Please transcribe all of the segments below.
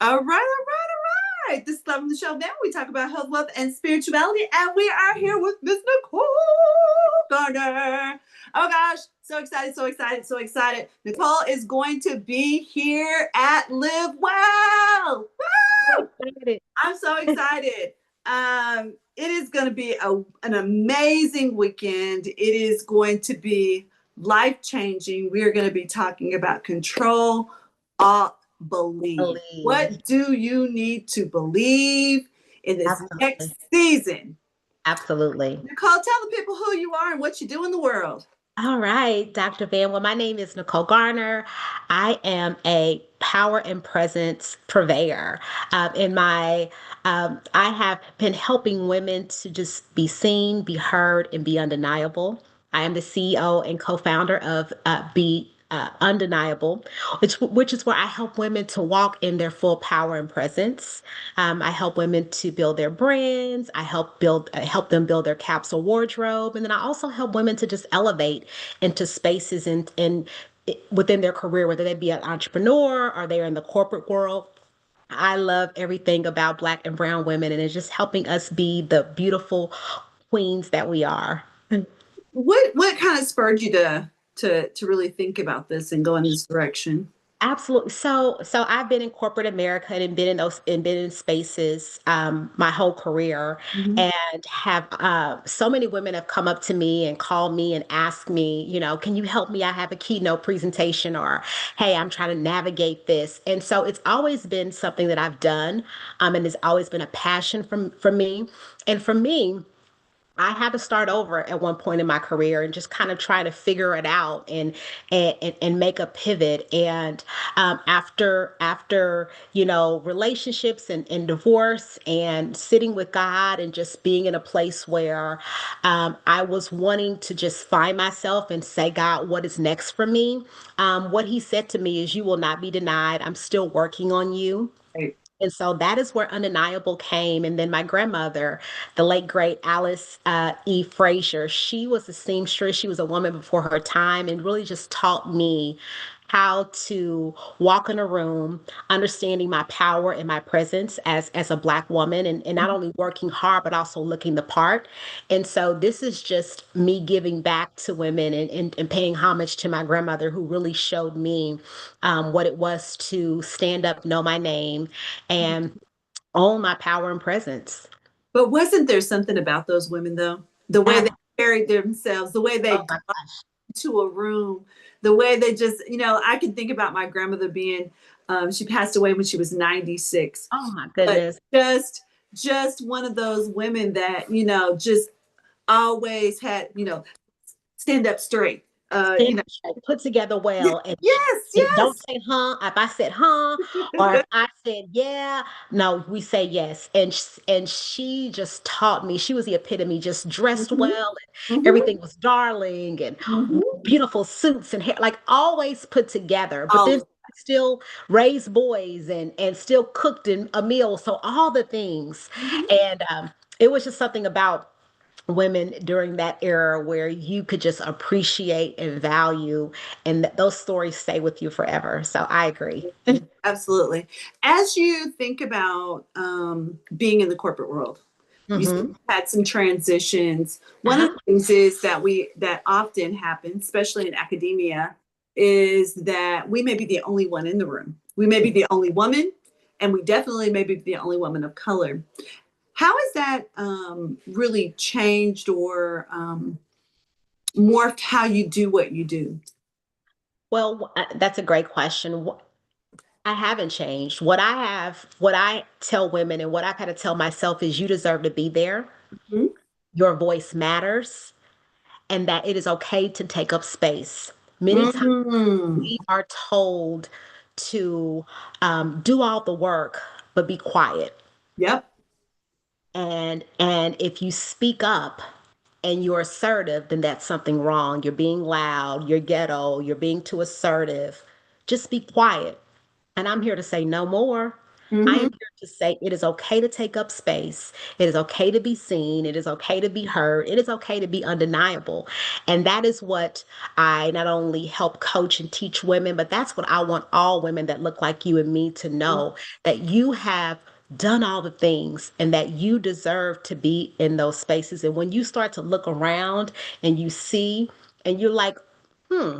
All right, all right, all right. This is Love in the Show. Now we talk about health, wealth, and spirituality, and we are here with Miss Nicole Garner. Oh gosh, so excited, so excited, so excited. Nicole is going to be here at Live Well. So Woo! excited. I'm so excited. It is going to be an amazing weekend. It is going to be life changing. We are going to be talking about control, all believe. Believe. What do you need to believe in this next Absolutely. season? Absolutely. Nicole, tell the people who you are and what you do in the world. All right, Dr. Van. Well, my name is Nicole Garner. I am a power and presence purveyor. I have been helping women to just be seen, be heard, and be undeniable. I am the CEO and co-founder of Be Undeniable, which is where I help women to walk in their full power and presence. I help women to build their brands. Help them build their capsule wardrobe, and then I also help women to just elevate into spaces and within their career, whether they be an entrepreneur or they're in the corporate world. I love everything about Black and Brown women, and it's just helping us be the beautiful queens that we are. What kind of spurred you to really think about this and go in this direction? Absolutely. So I've been in corporate America and been in spaces my whole career, Mhm. and have so many women have come up to me and called me and asked me, can you help me? I have a keynote presentation, or hey, I'm trying to navigate this. And so it's always been something that I've done, and it's always been a passion for me. And for me, I had to start over at one point in my career and just kind of try to figure it out and make a pivot. And after relationships and divorce and sitting with God and just being in a place where I was wanting to just find myself and say, God, what is next for me? What He said to me is, "You will not be denied. I'm still working on you." Right. And so that is where Undeniable came. And then my grandmother, the late great Alice E. Frazier, she was a seamstress. She was a woman before her time and really just taught me how to walk in a room, understanding my power and my presence as a Black woman, and not only working hard, but also looking the part. And so this is just me giving back to women and paying homage to my grandmother, who really showed me what it was to stand up, know my name, and own my power and presence. But wasn't there something about those women though? The way they Ab- carried themselves, the way they oh got my gosh. into a room, the way they just, I can think about my grandmother being, she passed away when she was 96, Oh my but goodness. just one of those women that, just always had, stand up straight. Stand up straight, put together well, Yes, and don't yes. say huh. If I said huh, or if I said yeah, no, we say yes. And she just taught me. She was the epitome, just dressed Mhm, well, and mhm, everything was darling, and mhm. beautiful suits and hair, like always put together. But then All still raised boys and still cooked in a meal. So all the things, mhm. and it was just something about women during that era where you could just appreciate and value, and those stories stay with you forever. So I agree. Absolutely. As you think about being in the corporate world, you said Hmm. you had some transitions. One of Uh-huh. the things is that often happens, especially in academia, is that we may be the only one in the room. We may be the only woman, and we definitely may be the only woman of color. How has that really changed or morphed how you do what you do? Well, that's a great question. I haven't changed. What I tell women and what I've had to tell myself is, you deserve to be there. Mhm. Your voice matters, and that it is okay to take up space. Many times Mm. we are told to do all the work, but be quiet. Yep. And if you speak up and you're assertive, then that's something wrong. You're being loud, you're ghetto, you're being too assertive. Just be quiet. And I'm here to say no more. I am Hmm. here to say it is okay to take up space. It is okay to be seen. It is okay to be heard. It is okay to be undeniable. And that is what I not only help coach and teach women, but that's what I want all women that look like you and me to know, that you have done all the things and that you deserve to be in those spaces. And when you start to look around and you see, and you're like, hmm,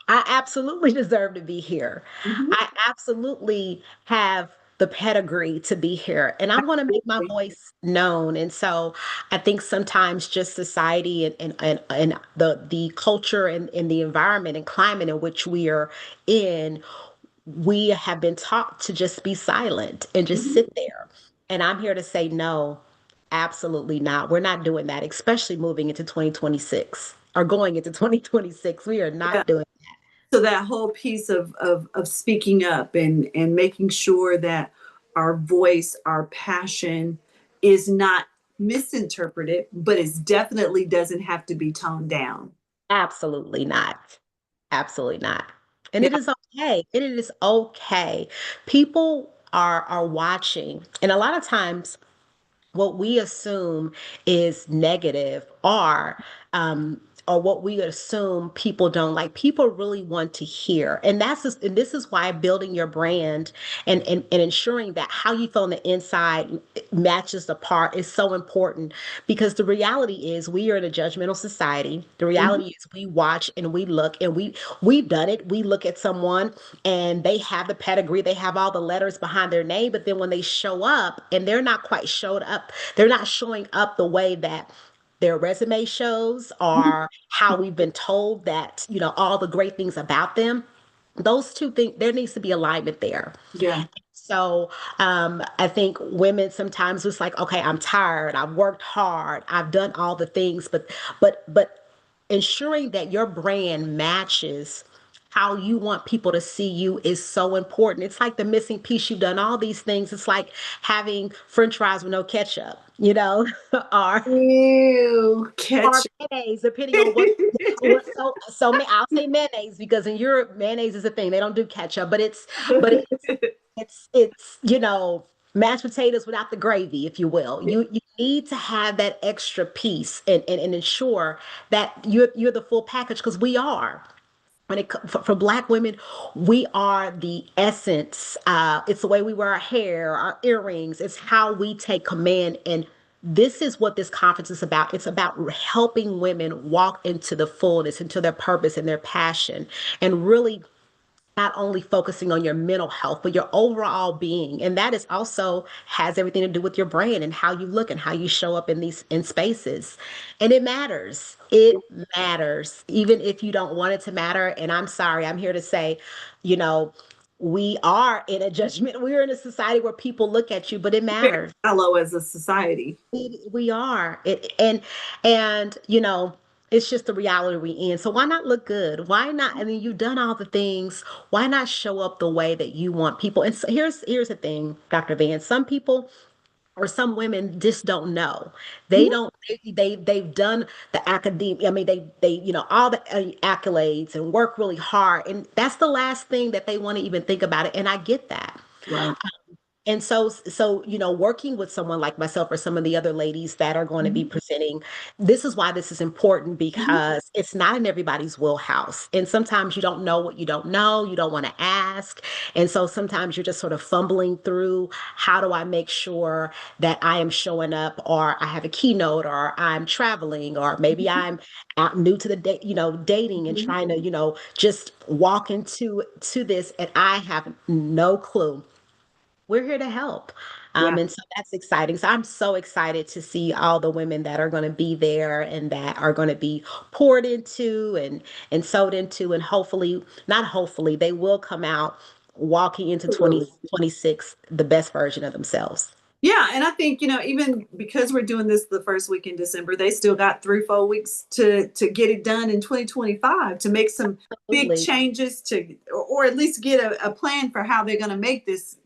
I absolutely deserve to be here. Hmm. I absolutely have the pedigree to be here. And I want to make my voice known. And so I think sometimes just society and the culture and the environment and climate in which we are in, we have been taught to just be silent and just sit there. And I'm here to say no, absolutely not. We're not doing that, especially moving into 2026 or going into 2026. We are Yeah. not doing. So that whole piece of speaking up and making sure that our voice, our passion is not misinterpreted, but it definitely doesn't have to be toned down. Absolutely not. Absolutely not. And it Yeah. is okay. It is okay. People are watching, and a lot of times what we assume is negative or what we assume people don't like, people really want to hear. And and this is why building your brand and ensuring that how you feel on the inside matches the part is so important, because the reality is we are in a judgmental society. The Mhm. reality is we watch and we look and we've done it. We look at someone and they have the pedigree, they have all the letters behind their name, but then when they show up and they're not quite showed up, they're not showing up the way that their resume shows Mhm. or how we've been told that, all the great things about them. Those two things, there needs to be alignment there. Yeah. So I think women sometimes it's like, okay, I'm tired. I've worked hard. I've done all the things, but ensuring that your brand matches how you want people to see you is so important. It's like the missing piece. You've done all these things. It's like having French fries with no ketchup, or Ew, or catch. mayonnaise, depending on what. I'll say mayonnaise because in Europe mayonnaise is a thing. They don't do ketchup, but it's mashed potatoes without the gravy, if you will. You need to have that extra piece and ensure that you're the full package, because we are. For Black women, we are the essence. It's the way we wear our hair, our earrings. It's how we take command. And this is what this conference is about. It's about helping women walk into the fullness, into their purpose and their passion, and really not only focusing on your mental health, but your overall being. And that is also has everything to do with your brain and how you look and how you show up in these in spaces. And it matters. It matters, even if you don't want it to matter. And I'm sorry, I'm here to say, you know, we are in a judgment. We're in a society where people look at you, but it Very matters. shallow as a society. We are it, and it's just the reality we in. So why not look good? Why not? I mean, you've done all the things. Why not show up the way that you want people? And so here's the thing, Dr. Van. Some people or some women just don't know. They Mhm. don't. They've done the academic. I mean, they all the accolades and work really hard, and that's the last thing that they want to even think about it. And I get that. Right. And so, working with someone like myself or some of the other ladies that are going to be Mhm. presenting, this is why this is important, Mhm. because it's not in everybody's wheelhouse. And sometimes you don't know what you don't know, you don't want to ask. And so sometimes you're just sort of fumbling through, how do I make sure that I am showing up, or I have a keynote, or I'm traveling, or maybe I'm out new to the dating and Mhm. trying to, just walk into this and I have no clue. We're here to help. Yeah. And so that's exciting. So I'm so excited to see all the women that are going to be there and that are going to be poured into and sewed into, and hopefully, not hopefully, they will come out walking into Absolutely. 2026 the best version of themselves. Yeah, and I think, even because we're doing this the first week in December, they still got 3 4 weeks to get it done in 2025, to make some big Absolutely. changes, or at least get a plan for how they're going to make this,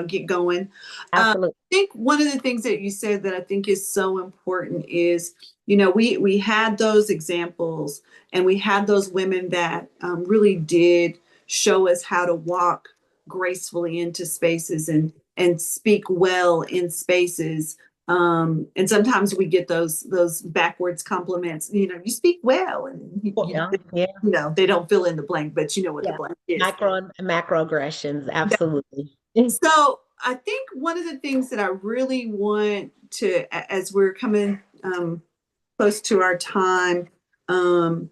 get going. Absolutely. I think one of the things that you said that I think is so important is, we had those examples, and we had those women that really did show us how to walk gracefully into spaces, and and speak well in spaces. And sometimes we get those backwards compliments. You speak well, and Well, yeah, yeah, they don't fill in the blank, but you know what the yeah. blank is. Macroaggressions, absolutely. So I think one of the things that I really want to, as we're coming close to our time, um,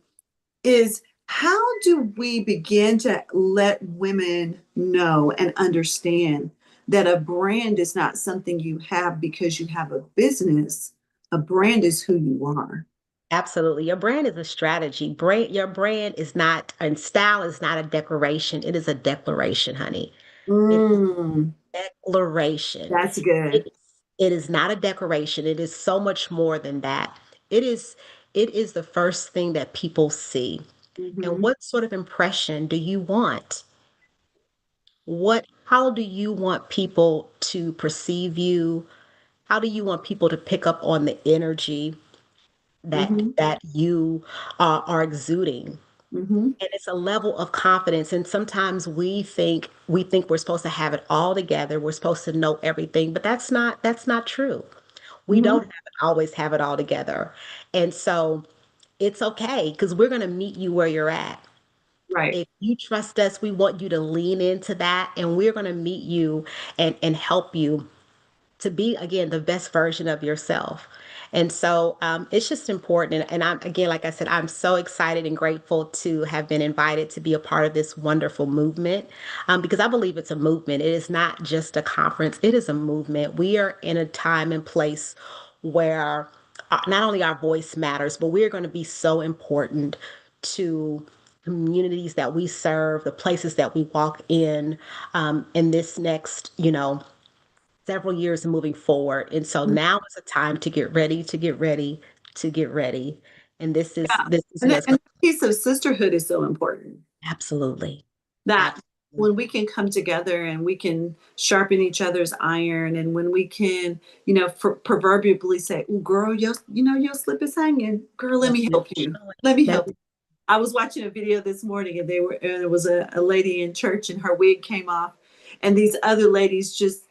is how do we begin to let women know and understand that a brand is not something you have because you have a business. A brand is who you are. Absolutely. Your brand is a strategy. Your brand is not, and style is not a decoration. It is a declaration, honey. It is Mm, a declaration. that's good. It is not a decoration. It is so much more than that. It is, it is the first thing that people see. And Hmm. what sort of impression do you want? How do you want people to perceive you? How do you want people to pick up on the energy Hmm. that you are exuding? Hmm. And it's a level of confidence. And sometimes we think we're supposed to have it all together. We're supposed to know everything, but that's not true. We Hmm. don't always have it all together. And so it's okay because we're going to meet you where you're at. Right. If you trust us, we want you to lean into that, and we're going to meet you and help you to be again the best version of yourself. And so it's just important. And I'm again, like I said, I'm so excited and grateful to have been invited to be a part of this wonderful movement, because I believe it's a movement. It is not just a conference, it is a movement. We are in a time and place where not only our voice matters, but we're going to be so important to communities that we serve, the places that we walk in this next, several years moving forward. And so now is a time to get ready, to get ready, to get ready. And this is Yeah. this is And what's and going the piece of sisterhood is so important. absolutely. That Absolutely. when we can come together and we can sharpen each other's iron, and when we can, proverbially say, "Oh, girl, your slip is hanging. Girl, let Yes, me let help me you. show it. Let me Let help me you." I was watching a video this morning, and there was a lady in church, and her wig came off, and these other ladies just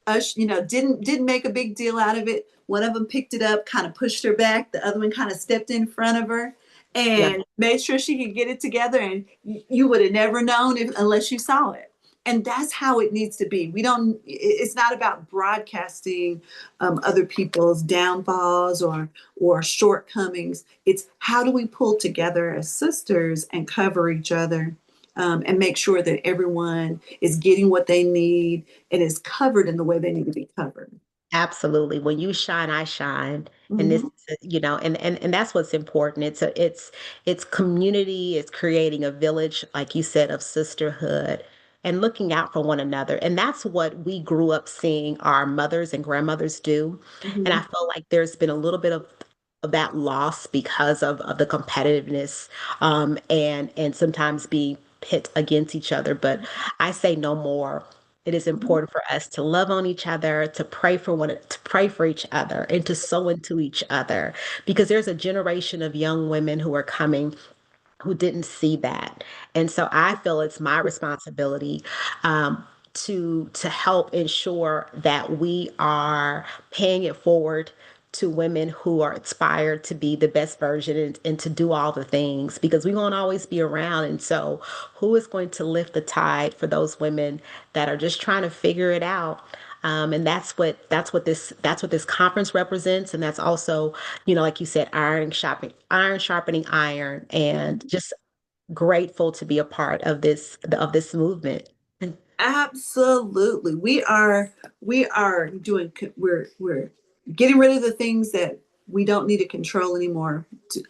didn't make a big deal out of it. One of them picked it up, kind of pushed her back. The other one kind of stepped in front of her yeah, and made sure she could get it together. And you would have never known unless you saw it. And that's how it needs to be. We don't. It's not about broadcasting other people's downfalls or shortcomings. It's how do we pull together as sisters and cover each other, and make sure that everyone is getting what they need and is covered in the way they need to be covered. absolutely. When you shine, I shine. And this Hmm. and that's what's important. It's community, it's creating a village, like you said, of sisterhood and looking out for one another. And that's what we grew up seeing our mothers and grandmothers do. And I Hmm. feel like there's been a little bit of that loss because of the competitiveness, and sometimes being pit against each other. But I say no more. It is Hmm. important for us to love on each other, to pray for each other, and to sow into each other, because there's a generation of young women who are coming who didn't see that. And so I feel it's my responsibility, to help ensure that we are paying it forward to women who are inspired to be the best version, and to do all the things, because we won't always be around. And so who is going to lift the tide for those women that are just trying to figure it out? And that's what this conference represents. And that's also, like you said, iron sharpening iron, and just grateful to be a part of this movement. And Absolutely. We are doing we're getting rid of the things that we don't need to control anymore.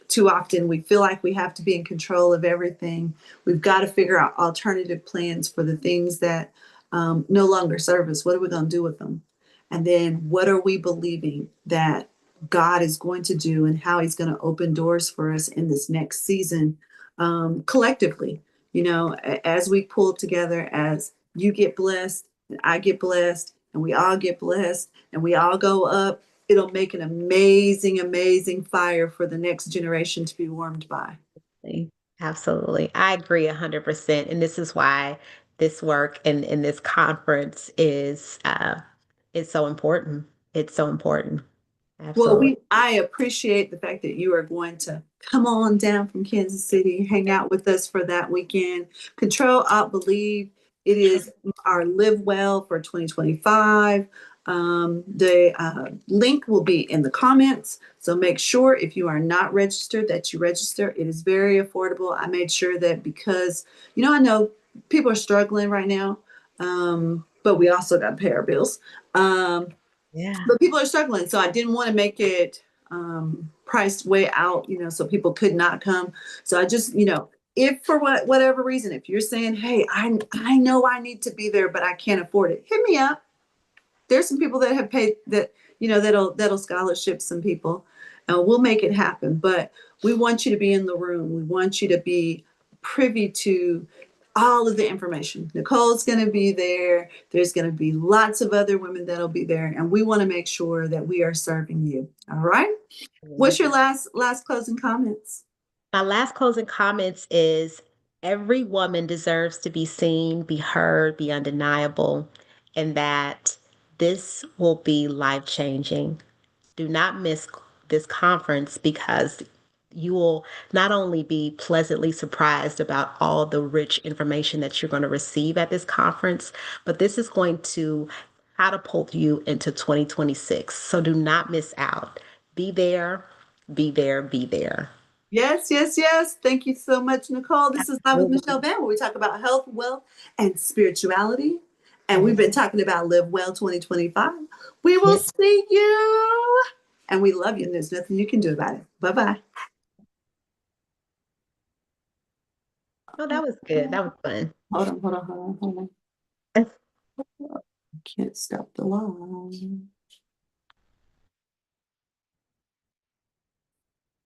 Too often we feel like we have to be in control of everything. We've got to figure out alternative plans for the things that no longer serve us. What are we going to do with them? And then what are we believing that God is going to do, and how he's going to open doors for us in this next season, collectively, as we pull together, as you get blessed and I get blessed and we all get blessed and we all go up, it'll make an amazing, amazing fire for the next generation to be warmed by. absolutely. I agree 100%. And this is why this work and this conference is so important. It's so important. Well, Absolutely. I appreciate the fact that you are going to come on down from Kansas City, hang out with us for that weekend. Control Alt Believe. It is our Live Well for 2025. The link will be in the comments. So make sure if you are not registered that you register. It is very affordable. I made sure that because, I know people are struggling right now, but we also got to pay our bills. Yeah. But people are struggling, so I didn't want to make it priced way out, so people could not come. So I just, if for whatever reason, if you're saying, hey, I know I need to be there, but I can't afford it, hit me up. There's some people that have paid that, that'll scholarship some people, and we'll make it happen. But we want you to be in the room. We want you to be privy to all of the information. Nicole's going to be there. There's going to be lots of other women that'll be there, and we want to make sure that we are serving you. All right. What's your last closing comments? My last closing comments is every woman deserves to be seen, be heard, be undeniable, and that this will be life changing. Do not miss this conference because you will not only be pleasantly surprised about all the rich information that you're going to receive at this conference, but this is going to catapult you into 2026. So do not miss out. Be there, be there, be there. Yes, yes, yes. Thank you so much, Nicole. This is Live with Michelle Vann, where we talk about health, wealth, and spirituality. And we've been talking about Live Well 2025. We will Yes. see you. And we love you, and there's nothing you can do about it. Bye bye. Oh, that was good. That was fun. Hold on. I can't stop the line.